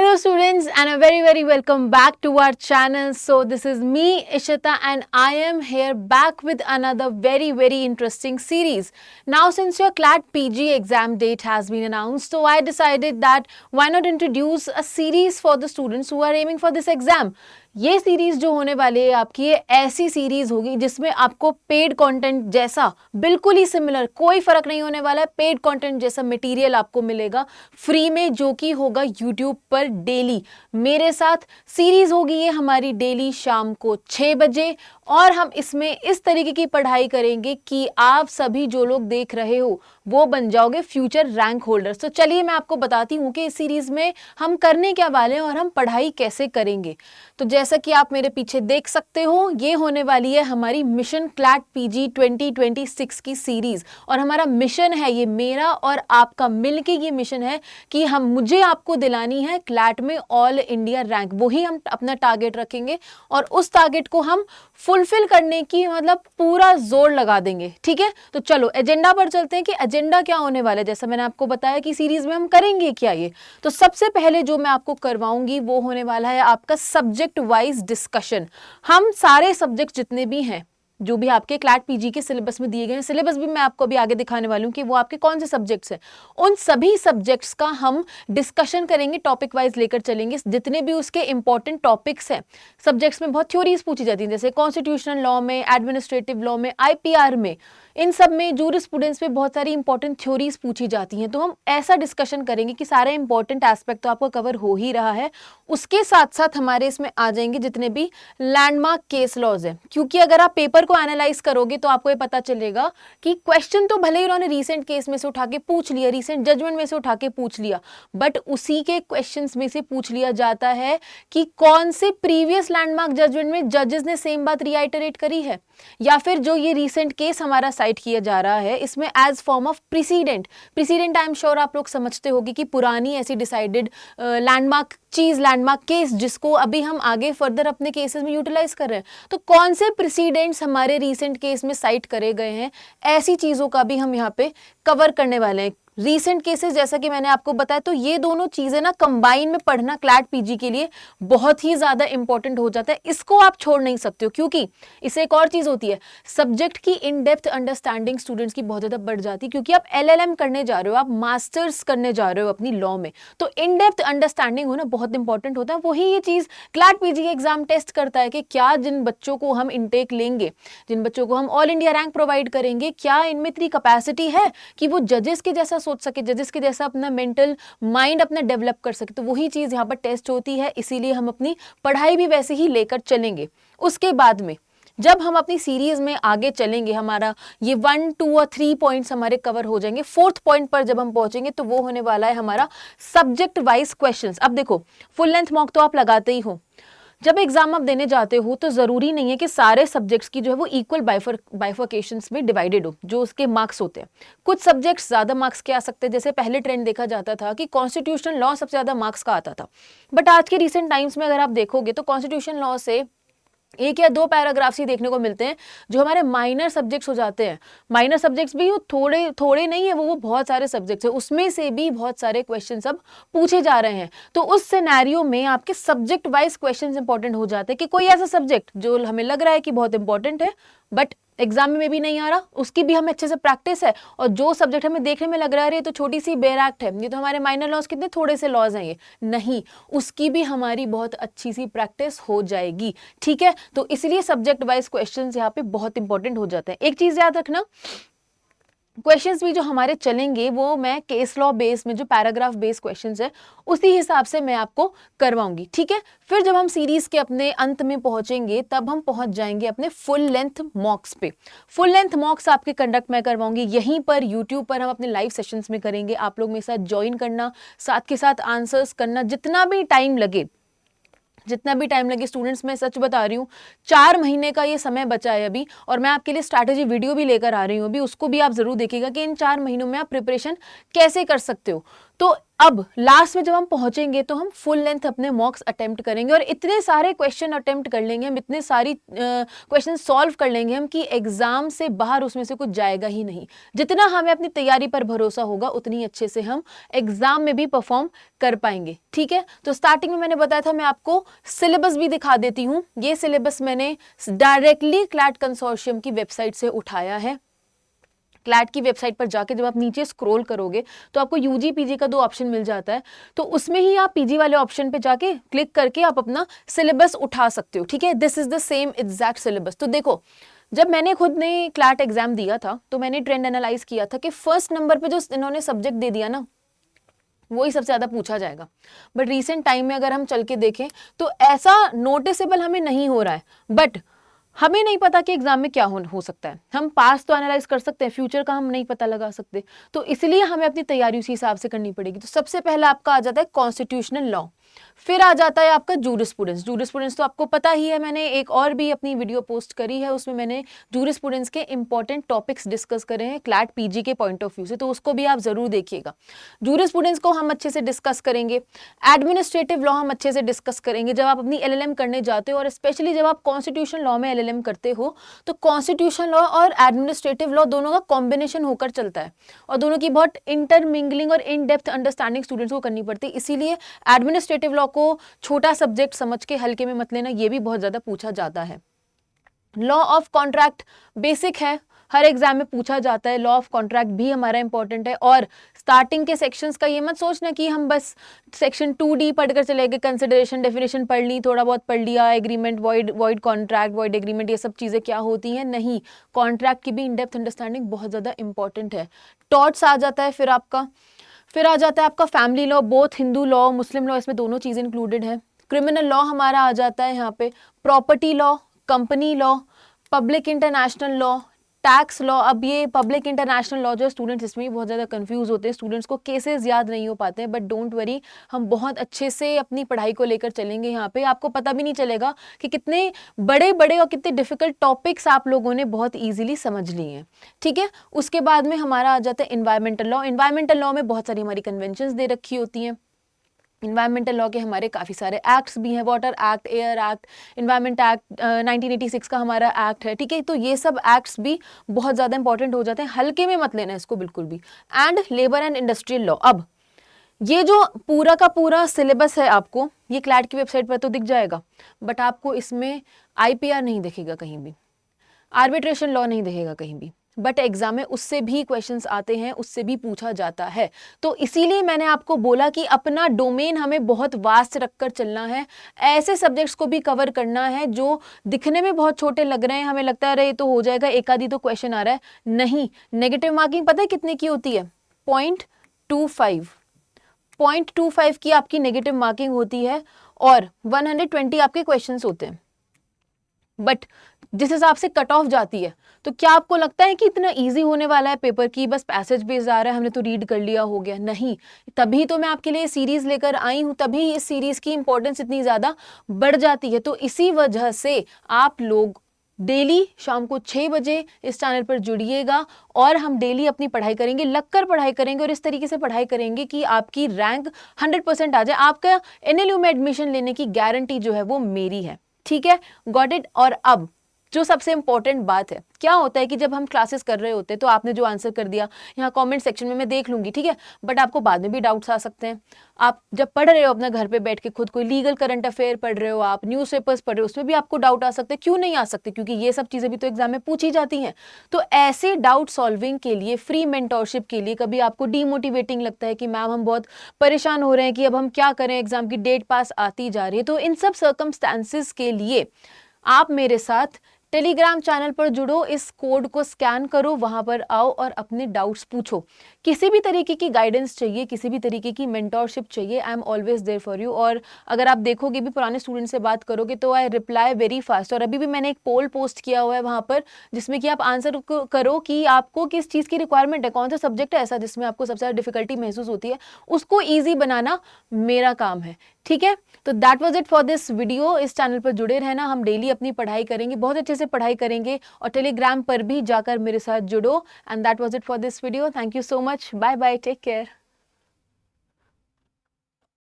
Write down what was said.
Hello students and a very welcome back to our channel. So this is me Ishita and I am here back with another very interesting series. Now since your CLAT PG exam date has been announced, so I decided that why not introduce a series for the students who are aiming for this exam. ये series जो होने वाली है आपकी, ये ऐसी series होगी जिसमें आपको पेड कंटेंट जैसा बिल्कुल ही सिमिलर, कोई फर्क नहीं होने वाला है, पेड कंटेंट जैसा मटेरियल आपको मिलेगा फ्री में, जो कि होगा यूट्यूब पर डेली मेरे साथ। सीरीज होगी ये हमारी डेली शाम को 6 बजे और हम इसमें इस तरीके की पढ़ाई करेंगे कि आप सभी जो लोग देख रहे हो वो बन जाओगे फ्यूचर रैंक होल्डर्स। तो चलिए मैं आपको बताती हूँ कि इस सीरीज में हम करने क्या वाले हैं और हम पढ़ाई कैसे करेंगे। तो जैसा कि आप मेरे पीछे देख सकते हो, ये होने वाली है हमारी मिशन क्लैट पीजी 2026 की सीरीज और हमारा मिशन है, ये मेरा और आपका मिलके ये मिशन है कि मुझे आपको दिलानी है क्लैट में ऑल इंडिया रैंक। वही हम अपना टारगेट रखेंगे और उस टारगेट को हम फुलफिल करने की पूरा जोर लगा देंगे। ठीक है, तो चलो एजेंडा पर चलते हैं कि एजेंडा क्या होने वाला है। जैसा मैंने आपको बताया कि सीरीज में हम करेंगे क्या, ये तो सबसे पहले जो मैं आपको करवाऊंगी वो होने वाला है आपका सब्जेक्ट वाइज डिस्कशन। हम सारे सब्जेक्ट जितने भी हैं जो भी आपके क्लैट पीजी के सिलेबस में दिए गए हैं, सिलेबस भी मैं आपको अभी आगे दिखाने वाली हूँ कि वो आपके कौन से सब्जेक्ट्स हैं, उन सभी सब्जेक्ट्स का हम डिस्कशन करेंगे, टॉपिक वाइज लेकर चलेंगे। जितने भी उसके इंपॉर्टेंट टॉपिक्स हैं, सब्जेक्ट्स में बहुत थ्योरीज पूछी जाती हैं, जैसे कॉन्स्टिट्यूशनल लॉ में, एडमिनिस्ट्रेटिव लॉ में, आईपीआर में, इन सब में जूरिस्प्रूडेंस में बहुत सारी इंपॉर्टेंट थ्योरीज पूछी जाती हैं। तो हम ऐसा डिस्कशन करेंगे कि सारे इंपॉर्टेंट एस्पेक्ट तो आपको कवर हो ही रहा है, उसके साथ साथ हमारे इसमें आ जाएंगे जितने भी लैंडमार्क केस लॉज हैं, क्योंकि अगर आप पेपर को एनालाइज करोगे तो आपको ये पता चलेगा कि क्वेश्चन तो भले ही उन्होंने रीसेंट केस में से उठा के पूछ लिया, रीसेंट जजमेंट में से उठा के पूछ लिया, बट उसी के क्वेश्चंस में से पूछ लिया जाता है कि कौन से प्रीवियस लैंडमार्क जजमेंट में जजेस ने सेम बात रिआइटरेट करी है, या फिर जो ये रीसेंट केस हमारा साइट किया जा रहा है इसमें as form of precedent I am sure आप लोग समझते होगी कि पुरानी ऐसी डिसाइडेड लैंडमार्क चीज, लैंडमार्क केस जिसको अभी हम आगे फर्दर अपने केसेस में यूटिलाइज कर रहे हैं। तो कौन से प्रेसिडेंट्स हमारे रीसेंट केस में साइट करे गए हैं, ऐसी चीजों का भी हम यहाँ पे कवर करने वाले हैं। रीसेंट केसेस जैसा कि मैंने आपको बताया, तो ये दोनों चीजें ना कंबाइन में पढ़ना क्लैट पीजी के लिए बहुत ही ज्यादा इंपॉर्टेंट हो जाता है। इसको आप छोड़ नहीं सकते हो, क्योंकि इससे एक और चीज होती है, सब्जेक्ट की इन डेप्थ अंडरस्टैंडिंग स्टूडेंट्स की बहुत ज्यादा बढ़ जाती है, क्योंकि आप एलएलएम करने जा रहे हो, आप मास्टर्स करने जा रहे हो अपनी लॉ में, तो इन डेप्थ अंडरस्टैंडिंग होना बहुत इंपॉर्टेंट होता है। वही ये चीज क्लैट पीजी एग्जाम टेस्ट करता है कि क्या जिन बच्चों को हम इनटेक लेंगे, जिन बच्चों को हम ऑल इंडिया रैंक प्रोवाइड करेंगे, क्या इनमें इतनी कैपेसिटी है कि वो जजेस के जैसा सोच सके, जजेस के जैसा अपना मेंटल माइंड अपना डेवलप कर सके। तो वही चीज यहाँ पर टेस्ट होती है, इसीलिए हम अपनी पढ़ाई भी वैसे ही लेकर चलेंगे। उसके बाद में जब हम अपनी सीरीज में आगे चलेंगे, हमारा ये 1, 2 और 3 पॉइंट्स हमारे कवर हो जाएंगे। 4th पॉइंट पर जब हम पहुंचेंगे तो वो होने वाला है हमारा सब्जेक्ट वाइज क्वेश्चंस। अब देखो, फुल लेंथ मॉक तो आप लगाते ही हो, जब एग्जाम आप देने जाते हो तो जरूरी नहीं है कि सारे सब्जेक्ट्स की जो है वो इक्वल बाइफर्केशंस में डिवाइडेड हो जो उसके मार्क्स होते हैं। कुछ सब्जेक्ट्स ज्यादा मार्क्स के आ सकते हैं, जैसे पहले ट्रेंड देखा जाता था कि कॉन्स्टिट्यूशनल लॉ सबसे ज्यादा मार्क्स का आता था, बट आज के रिसेंट टाइम्स में अगर आप देखोगे तो कॉन्स्टिट्यूशन लॉ से 1 या 2 पैराग्राफ्स ही देखने को मिलते हैं जो हमारे माइनर सब्जेक्ट्स हो जाते हैं। माइनर सब्जेक्ट्स भी थोड़े नहीं है, वो बहुत सारे सब्जेक्ट्स है, उसमें से भी बहुत सारे क्वेश्चन अब पूछे जा रहे हैं। तो उस सिनेरियो में आपके सब्जेक्ट वाइज क्वेश्चंस इंपॉर्टेंट हो जाते हैं कि कोई ऐसा सब्जेक्ट जो हमें लग रहा है कि बहुत इंपॉर्टेंट है बट एग्जाम में भी नहीं आ रहा, उसकी भी हमें अच्छे से प्रैक्टिस है, और जो सब्जेक्ट हमें देखने में लग रहा है तो छोटी सी बेयर एक्ट है, ये तो हमारे माइनर लॉज कितने थोड़े से लॉज हैं, ये नहीं, उसकी भी हमारी बहुत अच्छी सी प्रैक्टिस हो जाएगी। ठीक है, तो इसलिए सब्जेक्ट वाइज क्वेश्चंस यहाँ पे बहुत इंपॉर्टेंट हो जाते हैं। एक चीज याद रखना, क्वेश्चंस भी जो हमारे चलेंगे वो मैं केस लॉ बेस में जो पैराग्राफ बेस्ड क्वेश्चंस है उसी हिसाब से मैं आपको करवाऊंगी। ठीक है, फिर जब हम सीरीज के अपने अंत में पहुंचेंगे तब हम पहुंच जाएंगे अपने फुल लेंथ मॉक्स पे। फुल लेंथ मॉक्स आपके कंडक्ट मैं करवाऊंगी यहीं पर यूट्यूब पर, हम अपने लाइव सेशंस में करेंगे। आप लोग मेरे साथ ज्वाइन करना, साथ के साथ आंसर्स करना, जितना भी टाइम लगे स्टूडेंट्स, मैं सच बता रही हूँ 4 महीने का ये समय बचा है अभी, और मैं आपके लिए स्ट्रैटेजी वीडियो भी लेकर आ रही हूँ अभी, उसको भी आप जरूर देखिएगा कि इन 4 महीनों में आप प्रिपरेशन कैसे कर सकते हो। तो अब लास्ट में जब हम पहुंचेंगे तो हम फुल लेंथ अपने मॉक्स अटेम्प्ट करेंगे और इतने सारे क्वेश्चन अटेम्प्ट कर लेंगे हम, इतने सारी क्वेश्चन सॉल्व कर लेंगे हम कि एग्जाम से बाहर उसमें से कुछ जाएगा ही नहीं। जितना हमें अपनी तैयारी पर भरोसा होगा उतनी अच्छे से हम एग्जाम में भी परफॉर्म कर पाएंगे। ठीक है, तो स्टार्टिंग में मैंने बताया था, मैं आपको सिलेबस भी दिखा देती हूँ। ये सिलेबस मैंने डायरेक्टली क्लैट कंसोर्शियम की वेबसाइट से उठाया है। क्लैट की वेबसाइट पर जाके जब आप नीचे स्क्रॉल करोगे तो आपको यूजी पीजी का 2 ऑप्शन मिल जाता है, तो उसमें ही आप पीजी वाले ऑप्शन पे जाके क्लिक करके आप अपना सिलेबस उठा सकते हो। ठीक है, this is the same exact syllabus. तो देखो, जब मैंने खुद ने क्लैट एग्जाम दिया था तो मैंने ट्रेंड एनालाइज किया था कि फर्स्ट नंबर पे जो इन्होंने सब्जेक्ट दे दिया ना, वही सबसे ज्यादा पूछा जाएगा। बट रीसेंट टाइम में अगर हम चल के देखें तो ऐसा नोटिसेबल हमें नहीं हो रहा है। बट हमें नहीं पता कि एग्जाम में क्या हो सकता है। हम पास तो एनालाइज कर सकते हैं, फ्यूचर का हम नहीं पता लगा सकते, तो इसलिए हमें अपनी तैयारी उसी हिसाब से करनी पड़ेगी। तो सबसे पहला आपका आ जाता है कॉन्स्टिट्यूशनल लॉ, फिर आ जाता है आपका जूरिस्प्रूडेंस। जूरिस्प्रूडेंस तो आपको पता ही है, मैंने एक और भी अपनी वीडियो पोस्ट करी है, उसमें मैंने जूरिस्प्रूडेंस के इंपॉर्टेंट टॉपिक्स डिस्कस करे हैं क्लैट पीजी के पॉइंट ऑफ व्यू से, तो उसको भी आप जरूर देखिएगा। जूरिस्प्रूडेंस को हम अच्छे से डिस्कस करेंगे, एडमिनिस्ट्रेटिव लॉ हम अच्छे से डिस्कस करेंगे। जब आप अपनी एलएलएम करने जाते हो और स्पेशली जब आप कॉन्स्टिट्यूशन लॉ में एलएलएम करते हो तो कॉन्स्टिट्यूशन लॉ और एडमिनिस्ट्रेटिव लॉ दोनों का कॉम्बिनेशन होकर चलता है और दोनों की बहुत इंटरमिंगलिंग और इन डेप्थ अंडरस्टैंडिंग स्टूडेंट्स को करनी पड़ती है। इसीलिए एडमिनिस्ट्रेटिव लॉ को छोटा सब्जेक्ट समझ के हल्के में मत लेना, ये भी बहुत ज्यादा पूछा जाता है। लॉ ऑफ कॉन्ट्रैक्ट बेसिक है, हर एग्जाम में पूछा जाता है। लॉ ऑफ कॉन्ट्रैक्ट भी हमारा इंपॉर्टेंट है। और स्टार्टिंग के सेक्शंस का ये मत सोचना कि हम बस सेक्शन 2D पढ़कर चले गए, कंसिडरेशन डेफिनेशन पढ़ ली, थोड़ा बहुत पढ़ लिया, agreement, void contract, void agreement, ये सब चीज़ें क्या होती हैं। नहीं, कॉन्ट्रैक्ट की भी इन डेप्थ अंडरस्टैंडिंग बहुत ज़्यादा इंपॉर्टेंट है। टॉर्ट्स आ जाता है, फिर आ जाता है आपका family law, both Hindu law मुस्लिम लॉ, इसमें दोनों चीज़ें इंक्लूडेड है। क्रिमिनल लॉ हमारा आ जाता है यहाँ पे, property law, company law, public international law, tax law. अब ये पब्लिक इंटरनेशनल लॉ जो स्टूडेंट्स इसमें भी बहुत ज़्यादा कंफ्यूज होते हैं, स्टूडेंट्स को केसेस याद नहीं हो पाते हैं, बट डोंट वरी, हम बहुत अच्छे से अपनी पढ़ाई को लेकर चलेंगे। यहाँ पे आपको पता भी नहीं चलेगा कि कितने बड़े बड़े और कितने डिफिकल्ट टॉपिक्स आप लोगों ने बहुत ईजिली समझ लिए हैं। ठीक है, उसके बाद में हमारा आ जाता है इन्वायरमेंटल लॉ। इन्वायरमेंटल लॉ में बहुत सारी हमारी कन्वेंशंस दे रखी होती हैं। इन्वायरमेंटल लॉ के हमारे काफ़ी सारे एक्ट्स भी हैं, water act, air act, environment act 1986 का हमारा एक्ट है। ठीक है, तो ये सब एक्ट्स भी बहुत ज़्यादा इंपॉर्टेंट हो जाते हैं, हल्के में मत लेना इसको बिल्कुल भी। And labour and industrial law. अब ये जो पूरा का पूरा सिलेबस है आपको, ये क्लैट की वेबसाइट पर तो दिख जाएगा, बट आपको इसमें IPR नहीं दिखेगा कहीं भी, आर्बिट्रेशन लॉ नहीं दिखेगा कहीं भी, बट एग्जाम में उससे भी क्वेश्चंस आते हैं, उससे भी पूछा जाता है। तो इसीलिए मैंने आपको बोला कि अपना डोमेन हमें बहुत वास्ट रखकर चलना है, ऐसे सब्जेक्ट्स को भी कवर करना है जो दिखने में बहुत छोटे लग रहे हैं, हमें लगता है अरे ये तो हो जाएगा, एक आधी तो क्वेश्चन आ रहा है। नहीं, नेगेटिव मार्किंग पता है कितने की होती है? 0.25 की आपकी नेगेटिव मार्किंग होती है और 120 आपके क्वेश्चंस होते हैं। बट जिस हिसाब से कट ऑफ जाती है, तो क्या आपको लगता है कि इतना इजी होने वाला है पेपर की बस पैसेज बेस्ड आ रहा है, हमने तो रीड कर लिया हो गया? नहीं, तभी तो मैं आपके लिए सीरीज लेकर आई हूं, तभी इस सीरीज की इंपॉर्टेंस इतनी ज्यादा बढ़ जाती है। तो इसी वजह से आप लोग डेली शाम को 6 बजे इस चैनल पर जुड़िएगा और हम डेली अपनी पढ़ाई करेंगे, लगकर पढ़ाई करेंगे और इस तरीके से पढ़ाई करेंगे कि आपकी रैंक 100% आ जाए। आपका NLU में एडमिशन लेने की गारंटी जो है वो मेरी है। ठीक है, गॉट इट। और अब जो सबसे इंपॉर्टेंट बात है, क्या होता है कि जब हम क्लासेस कर रहे होते हैं तो आपने जो आंसर कर दिया यहाँ कमेंट सेक्शन में मैं देख लूंगी, ठीक है, बट आपको बाद में भी डाउट्स आ सकते हैं। आप जब पढ़ रहे हो अपना घर पे बैठ के, खुद कोई लीगल करंट अफेयर पढ़ रहे हो, आप न्यूज़पेपर्स पढ़ रहे हो, उसमें भी आपको डाउट आ सकते हैं। क्यों नहीं आ सकते? क्योंकि ये सब चीज़ें भी तो एग्जाम में पूछी जाती हैं। तो ऐसे डाउट सॉल्विंग के लिए, फ्री मेंटोरशिप के लिए, कभी आपको डीमोटिवेटिंग लगता है कि मैम हम बहुत परेशान हो रहे हैं कि अब हम क्या करें, एग्जाम की डेट पास आती जा रही है, तो इन सब सर्कमस्टांसिस के लिए आप मेरे साथ टेलीग्राम चैनल पर जुड़ो, इस कोड को स्कैन करो, वहां पर आओ और अपने डाउट्स पूछो। किसी भी तरीके की गाइडेंस चाहिए, किसी भी तरीके की मेंटोरशिप चाहिए, I am always there for you. और अगर आप देखोगे भी, पुराने स्टूडेंट से बात करोगे तो आई रिप्लाई वेरी फास्ट। और अभी भी मैंने एक पोल पोस्ट किया हुआ है वहां पर, जिसमें कि आप आंसर करो कि आपको किस चीज़ की रिक्वायरमेंट है, कौन सा सब्जेक्ट है ऐसा जिसमें आपको सबसे ज़्यादा डिफिकल्टी महसूस होती है, उसको ईजी बनाना मेरा काम है। ठीक है, तो that was it for this video. इस चैनल पर जुड़े रहना, हम डेली अपनी पढ़ाई करेंगे, बहुत अच्छे से पढ़ाई करेंगे, और टेलीग्राम पर भी जाकर मेरे साथ जुड़ो। And that was it for this video. Thank you so much, bye bye, take care.